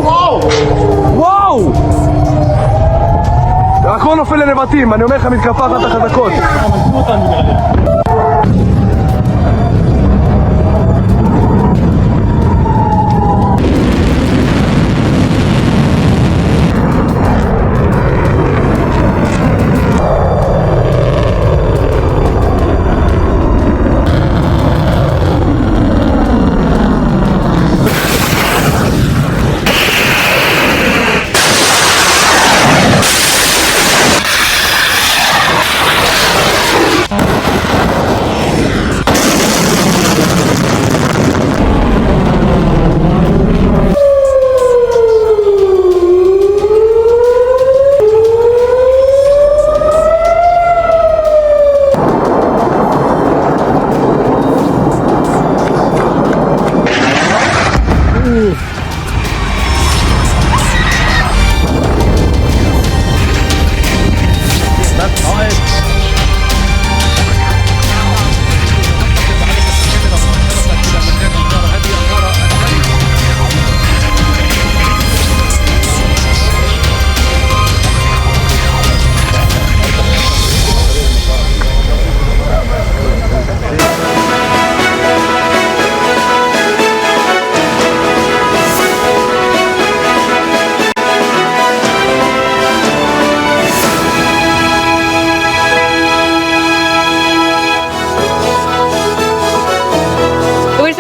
וואו! הכל נופל לנבטים, אני אומר לך, מתקפה אחת החזקות.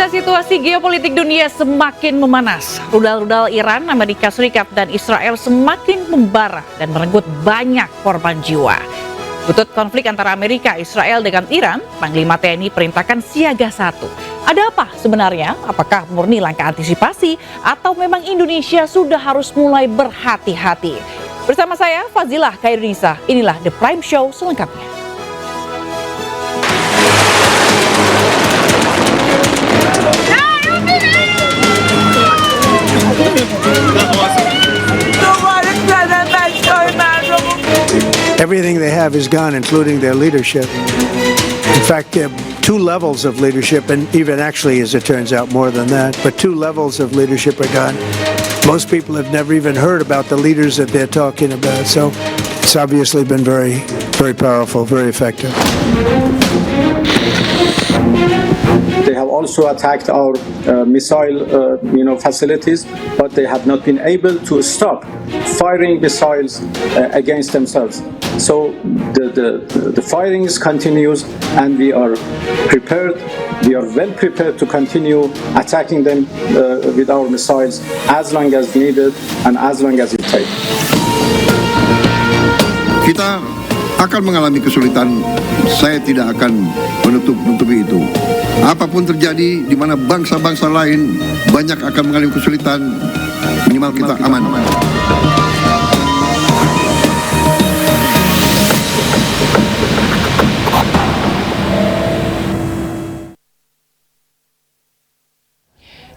Situasi geopolitik dunia semakin memanas. Rudal-rudal Iran, Amerika Serikat, dan Israel semakin membara dan merenggut banyak korban jiwa. Butut konflik antara Amerika, Israel dengan Iran, Panglima TNI perintahkan siaga 1. Ada apa sebenarnya? Apakah murni langkah antisipasi atau memang Indonesia sudah harus mulai berhati-hati? Bersama saya Fazilah Khairunisa, inilah The Prime Show selengkapnya. Everything they have is gone, including their leadership. In fact, there are 2 levels of leadership, and even actually, as it turns out, more than that. But 2 levels of leadership are gone. Most people have never even heard about the leaders that they're talking about. So it's obviously been very, very powerful, very effective. They have also attacked our missile, facilities, but they have not been able to stop firing missiles against themselves. So the firing continues, and we are prepared. We are well prepared to continue attacking them with our missiles as long as needed and as long as it takes. Kita akan mengalami kesulitan. Saya tidak akan menutupi itu. Apapun terjadi, di mana bangsa-bangsa lain banyak akan mengalami kesulitan, minimal kita aman.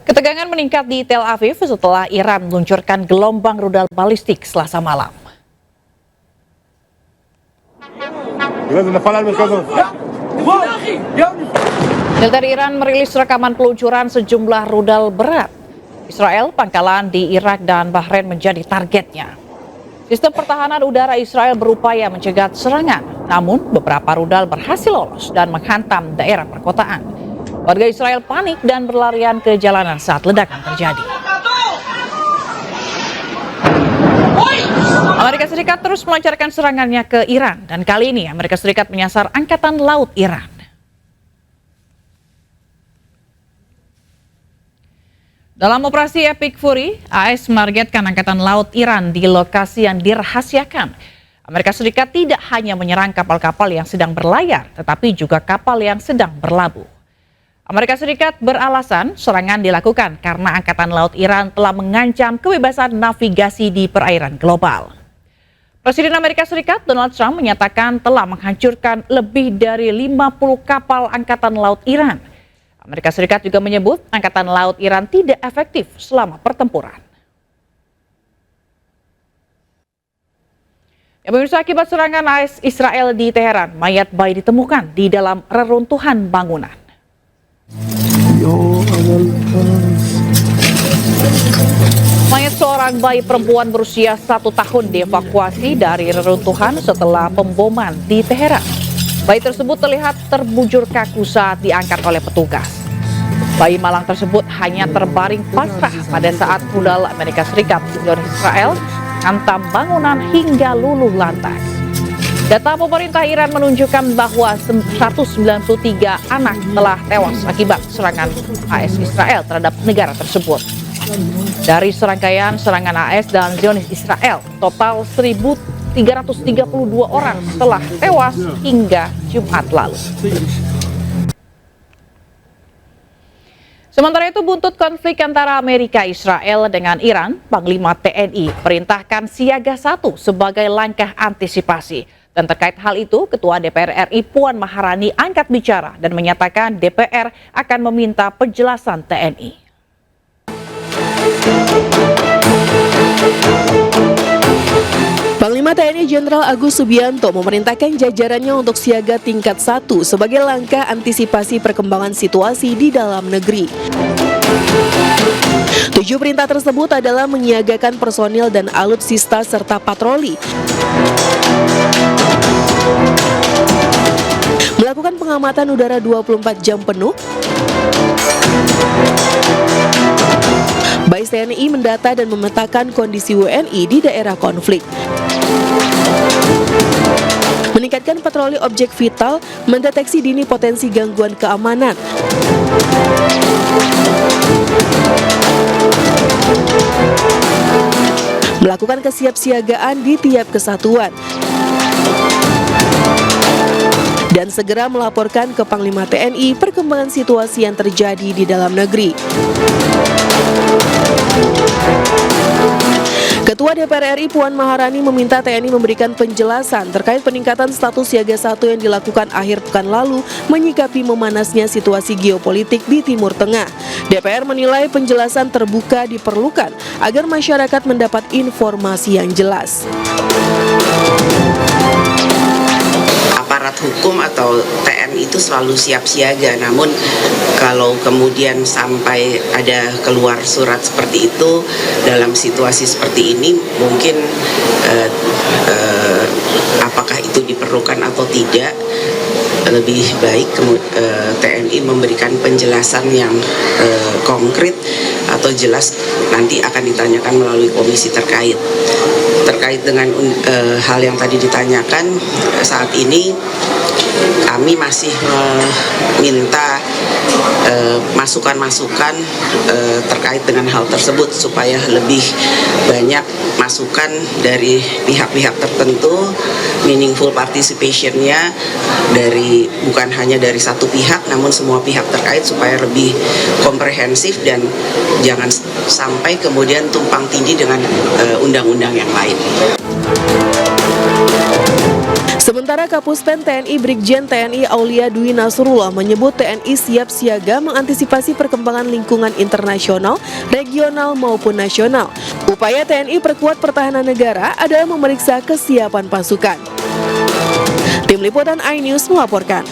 Ketegangan meningkat di Tel Aviv setelah Iran meluncurkan gelombang rudal balistik Selasa malam. Militer Iran merilis rekaman peluncuran sejumlah rudal berat. Israel, pangkalan di Irak dan Bahrain menjadi targetnya. Sistem pertahanan udara Israel berupaya mencegat serangan, namun beberapa rudal berhasil lolos dan menghantam daerah perkotaan. Warga Israel panik dan berlarian ke jalanan saat ledakan terjadi. Amerika Serikat terus melancarkan serangannya ke Iran, dan kali ini Amerika Serikat menyasar Angkatan Laut Iran. Dalam operasi Epic Fury, AS menargetkan Angkatan Laut Iran di lokasi yang dirahasiakan. Amerika Serikat tidak hanya menyerang kapal-kapal yang sedang berlayar, tetapi juga kapal yang sedang berlabuh. Amerika Serikat beralasan serangan dilakukan karena Angkatan Laut Iran telah mengancam kebebasan navigasi di perairan global. Presiden Amerika Serikat Donald Trump menyatakan telah menghancurkan lebih dari 50 kapal Angkatan Laut Iran. Amerika Serikat juga menyebut Angkatan Laut Iran tidak efektif selama pertempuran. Ya, pemirsa, akibat serangan AS Israel di Teheran, mayat bayi ditemukan di dalam reruntuhan bangunan. Mayat seorang bayi perempuan berusia 1 tahun dievakuasi dari reruntuhan setelah pemboman di Teheran. Bayi tersebut terlihat terbujur kaku saat diangkat oleh petugas. Bayi malang tersebut hanya terbaring pasrah pada saat rudal Amerika Serikat dan Israel hantam bangunan hingga luluh lantai. Data pemerintah Iran menunjukkan bahwa 193 anak telah tewas akibat serangan AS Israel terhadap negara tersebut. Dari serangkaian serangan AS dan Zionis Israel, total 1.332 orang telah tewas hingga Jumat lalu. Sementara itu, buntut konflik antara Amerika Israel dengan Iran, Panglima TNI perintahkan siaga 1 sebagai langkah antisipasi. Dan terkait hal itu, Ketua DPR RI Puan Maharani angkat bicara dan menyatakan DPR akan meminta penjelasan TNI. Panglima TNI Jenderal Agus Subianto memerintahkan jajarannya untuk siaga tingkat 1 sebagai langkah antisipasi perkembangan situasi di dalam negeri. 7 perintah tersebut adalah menyiagakan personil dan alutsista serta patroli, melakukan pengamatan udara 24 jam penuh, Bais TNI mendata dan memetakan kondisi WNI di daerah konflik, meningkatkan patroli objek vital, mendeteksi dini potensi gangguan keamanan, melakukan kesiapsiagaan di tiap kesatuan, dan segera melaporkan ke Panglima TNI perkembangan situasi yang terjadi di dalam negeri. Ketua DPR RI Puan Maharani meminta TNI memberikan penjelasan terkait peningkatan status siaga 1 yang dilakukan akhir pekan lalu menyikapi memanasnya situasi geopolitik di Timur Tengah. DPR menilai penjelasan terbuka diperlukan agar masyarakat mendapat informasi yang jelas. Aparat hukum atau TNI itu selalu siap siaga, namun kalau kemudian sampai ada keluar surat seperti itu dalam situasi seperti ini, mungkin apakah itu diperlukan atau tidak, lebih baik TNI memberikan penjelasan yang konkret atau jelas, nanti akan ditanyakan melalui komisi terkait. Terkait dengan hal yang tadi ditanyakan, saat ini kami masih meminta masukan-masukan terkait dengan hal tersebut supaya lebih banyak masukan dari pihak-pihak tertentu, meaningful participation-nya dari bukan hanya dari satu pihak namun semua pihak terkait supaya lebih komprehensif dan jangan sampai kemudian tumpang tindih dengan undang-undang yang lain. Sementara Kapuspen TNI Brigjen TNI Aulia Dwi Nasrullah menyebut TNI siap siaga mengantisipasi perkembangan lingkungan internasional, regional maupun nasional. Upaya TNI perkuat pertahanan negara adalah memeriksa kesiapan pasukan. Tim Liputan iNews melaporkan.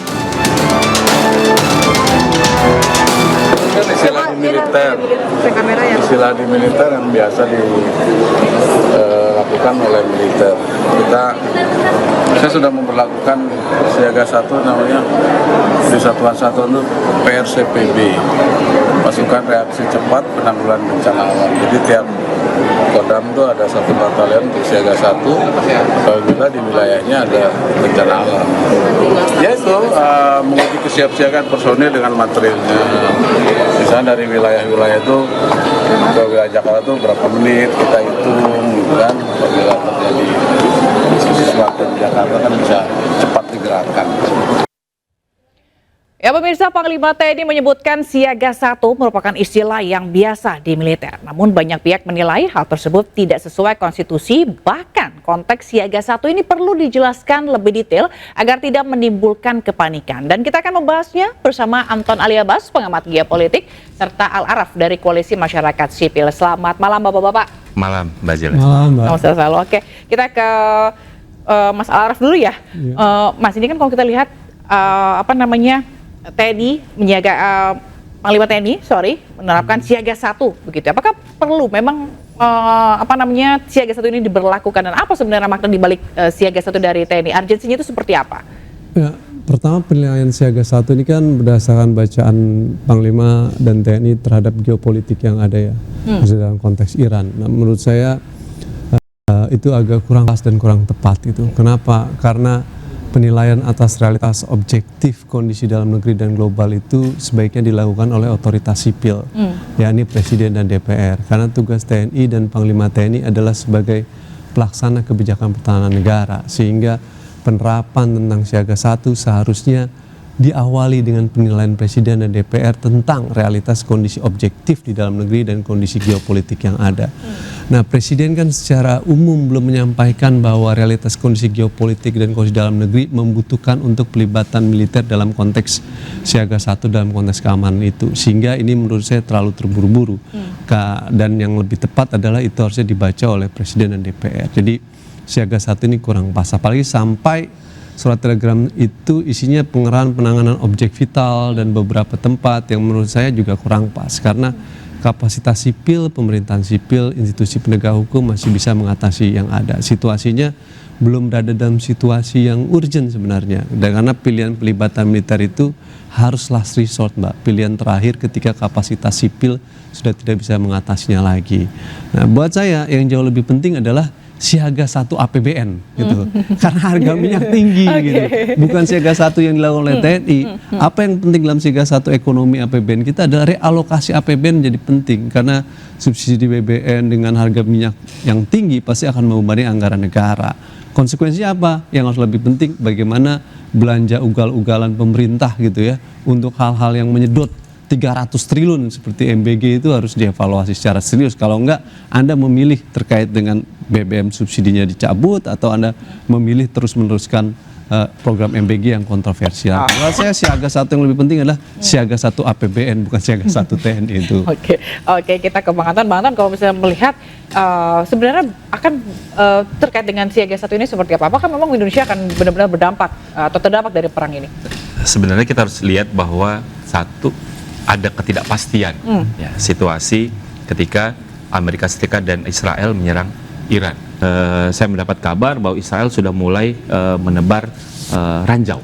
Istilah di militer yang biasa dilakukan oleh militer. Saya sudah memperlakukan siaga 1 namanya di Satuan 1 untuk PRCPB, pasukan reaksi cepat penanggulangan bencana alam. Jadi tiap Kodam itu ada 1 batalion untuk siaga 1 apabila di wilayahnya ada bencana alam. Yaitu menguji kesiapsiagaan personil dengan materialnya. Misalnya dari wilayah-wilayah itu ke wilayah Jakarta itu berapa menit kita hitung, kan? Apabila terjadi sesuatu di Jakarta kan bisa cepat digerakkan. Ya pemirsa, Panglima TNI menyebutkan siaga 1 merupakan istilah yang biasa di militer. Namun banyak pihak menilai hal tersebut tidak sesuai konstitusi, bahkan konteks siaga 1 ini perlu dijelaskan lebih detail agar tidak menimbulkan kepanikan. Dan kita akan membahasnya bersama Anton Aliabas, pengamat geopolitik, serta Al-Araf dari Koalisi Masyarakat Sipil. Selamat malam Bapak-Bapak. Malam Mbak Jela. Malam Mbak. Selalu. Oke, kita ke Mas Al-Araf dulu ya. Mas, ini kan kalau kita lihat TNI Panglima TNI, menerapkan siaga 1 begitu. Apakah perlu memang siaga 1 ini diberlakukan, dan apa sebenarnya makna dibalik siaga 1 dari TNI? Urgensinya itu seperti apa? Ya, pertama penilaian siaga 1 ini kan berdasarkan bacaan Panglima dan TNI terhadap geopolitik yang ada ya, dalam konteks Iran. Nah, menurut saya itu agak kurang pas dan kurang tepat itu. Kenapa? Karena penilaian atas realitas objektif kondisi dalam negeri dan global itu sebaiknya dilakukan oleh otoritas sipil, yakni Presiden dan DPR. Karena tugas TNI dan Panglima TNI adalah sebagai pelaksana kebijakan pertahanan negara, sehingga penerapan tentang siaga 1 seharusnya diawali dengan penilaian Presiden dan DPR tentang realitas kondisi objektif di dalam negeri dan kondisi geopolitik yang ada. Nah, Presiden kan secara umum belum menyampaikan bahwa realitas kondisi geopolitik dan kondisi dalam negeri membutuhkan untuk pelibatan militer dalam konteks siaga 1 dalam konteks keamanan itu. Sehingga ini menurut saya terlalu terburu-buru. Dan yang lebih tepat adalah itu harusnya dibaca oleh Presiden dan DPR. Jadi siaga 1 ini kurang pas, apalagi sampai surat telegram itu isinya pengerahan penanganan objek vital dan beberapa tempat yang menurut saya juga kurang pas, karena kapasitas sipil, pemerintahan sipil, institusi penegak hukum masih bisa mengatasi yang ada. Situasinya belum berada dalam situasi yang urgent sebenarnya, dan karena pilihan pelibatan militer itu harus last resort, Mbak, pilihan terakhir ketika kapasitas sipil sudah tidak bisa mengatasinya lagi. Nah, buat saya yang jauh lebih penting adalah siaga 1 APBN gitu, karena harga minyak tinggi gitu, bukan siaga 1 yang dilakukan oleh TNI. Apa yang penting dalam siaga 1 ekonomi APBN kita adalah realokasi APBN menjadi penting, karena subsidi BBM dengan harga minyak yang tinggi pasti akan membebani anggaran negara. Konsekuensinya apa? Yang harus lebih penting bagaimana belanja ugal-ugalan pemerintah gitu ya, untuk hal-hal yang menyedot 300 triliun seperti MBG itu harus dievaluasi secara serius. Kalau enggak, Anda memilih terkait dengan BBM subsidinya dicabut, atau Anda memilih terus meneruskan program MBG yang kontroversial. Menurut saya siaga 1 yang lebih penting adalah siaga 1 APBN, bukan siaga 1 TNI itu. Oke, kita ke Bang Anton. Bang Anton, kalau misalnya melihat sebenarnya akan terkait dengan siaga 1 ini seperti apa? Apakah memang Indonesia akan benar-benar berdampak atau terdampak dari perang ini? Sebenarnya kita harus lihat bahwa ada ketidakpastian ya, situasi ketika Amerika Serikat dan Israel menyerang Iran. Saya mendapat kabar bahwa Israel sudah mulai menebar ranjau,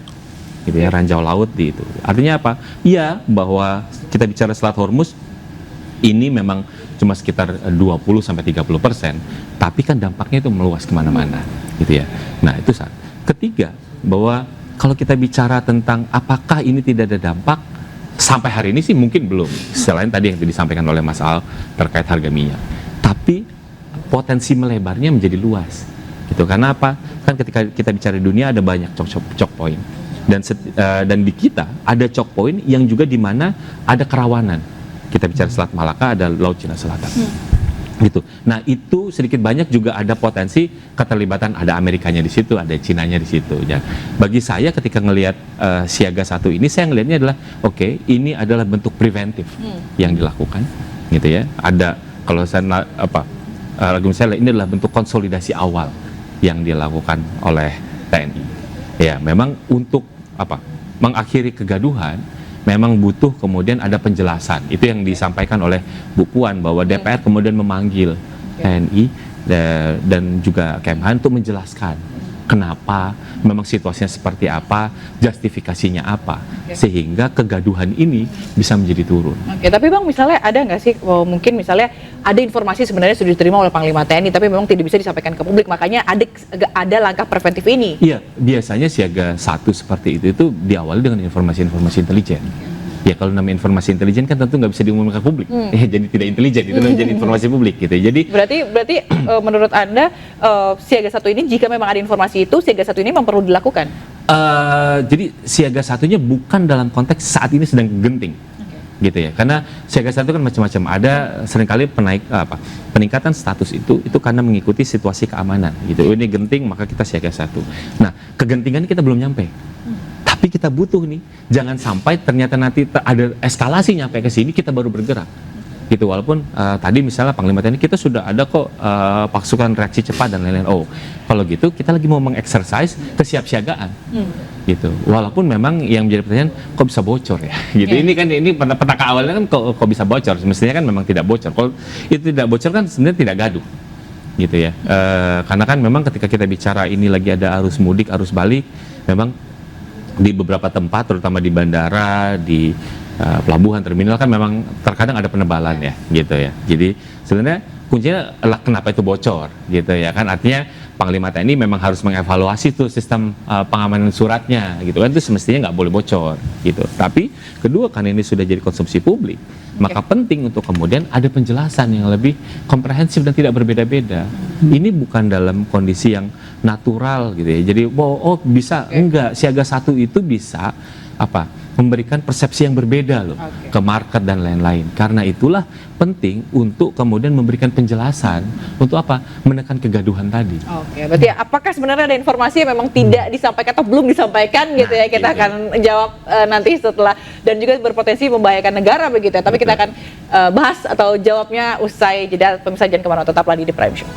gitu ya, ranjau laut di itu. Artinya apa? Iya, bahwa kita bicara Selat Hormuz ini memang cuma sekitar 20-30%, tapi kan dampaknya itu meluas kemana-mana, gitu ya. Nah, itu saat. Ketiga, bahwa kalau kita bicara tentang apakah ini tidak ada dampak, sampai hari ini sih mungkin belum, selain tadi yang disampaikan oleh Mas Al terkait harga minyak. Tapi potensi melebarnya menjadi luas, gitu. Karena apa? Kan ketika kita bicara dunia ada banyak choke point, dan di kita ada choke point yang juga di mana ada kerawanan. Kita bicara Selat Malaka, ada Laut Cina Selatan. Gitu. Nah, itu sedikit banyak juga ada potensi keterlibatan, ada Amerikanya di situ, ada Cinanya di situ. Ya. Bagi saya ketika ngelihat siaga 1 ini, saya ngelihatnya adalah ini adalah bentuk preventif yang dilakukan, gitu ya. Ada, kalau saya misalnya ini adalah bentuk konsolidasi awal yang dilakukan oleh TNI. Ya, memang untuk mengakhiri kegaduhan, memang butuh kemudian ada penjelasan. Itu yang disampaikan oleh Bu Puan, bahwa DPR kemudian memanggil TNI dan juga Kemhan untuk menjelaskan kenapa, memang situasinya seperti apa, justifikasinya apa, sehingga kegaduhan ini bisa menjadi turun. Tapi Bang, misalnya ada nggak sih, mungkin misalnya ada informasi sebenarnya sudah diterima oleh Panglima TNI, tapi memang tidak bisa disampaikan ke publik, makanya ada langkah preventif ini? Iya, biasanya siaga 1 seperti itu diawali dengan informasi-informasi intelijen. Ya, kalau namanya informasi intelijen kan tentu nggak bisa diumumkan ke publik, ya, jadi tidak intelijen, itu menjadi informasi publik, gitu. Jadi berarti menurut Anda siaga 1 ini, jika memang ada informasi itu, siaga 1 ini memang perlu dilakukan? Jadi siaga 1-nya bukan dalam konteks saat ini sedang genting, gitu ya. Karena siaga 1 kan macam-macam. Ada seringkali peningkatan status itu karena mengikuti situasi keamanan, gitu. Ini genting, maka kita siaga 1. Nah, kegentingan kita belum nyampe. Tapi kita butuh nih, jangan sampai ternyata nanti ada eskalasi nyampe ke sini, kita baru bergerak. gitu. Walaupun tadi misalnya Panglima TNI kita sudah ada kok pasukan reaksi cepat dan lain-lain. Oh, kalau gitu kita lagi mau mengeksersis kesiapsiagaan, gitu. Walaupun memang yang menjadi pertanyaan kok bisa bocor ya, gitu. Ini kan petaka awalnya kan kok bisa bocor. Semestinya kan memang tidak bocor. Kalau itu tidak bocor kan sebenarnya tidak gaduh, gitu ya. Karena kan memang ketika kita bicara ini lagi ada arus mudik, arus balik, memang di beberapa tempat, terutama di bandara, di pelabuhan, terminal kan memang terkadang ada penebalan ya, gitu ya. Jadi sebenarnya kuncinya adalah kenapa itu bocor, gitu ya kan. Artinya Panglima TNI memang harus mengevaluasi tuh sistem pengamanan suratnya, gitu kan. Itu semestinya nggak boleh bocor, gitu. Tapi kedua, karena ini sudah jadi konsumsi publik, maka penting untuk kemudian ada penjelasan yang lebih komprehensif dan tidak berbeda-beda. Ini bukan dalam kondisi yang natural, gitu ya. Jadi bisa enggak siaga 1 itu bisa memberikan persepsi yang berbeda loh ke market dan lain-lain. Karena itulah penting untuk kemudian memberikan penjelasan untuk menekan kegaduhan tadi. Oke, berarti apakah sebenarnya ada informasi yang memang tidak disampaikan atau belum disampaikan gitu ya? Kita akan jawab nanti setelah, dan juga berpotensi membahayakan negara begitu ya. Tapi kita akan bahas atau jawabnya usai jeda. Pemirsa jangan kemana-mana, tetaplah di The Prime Show.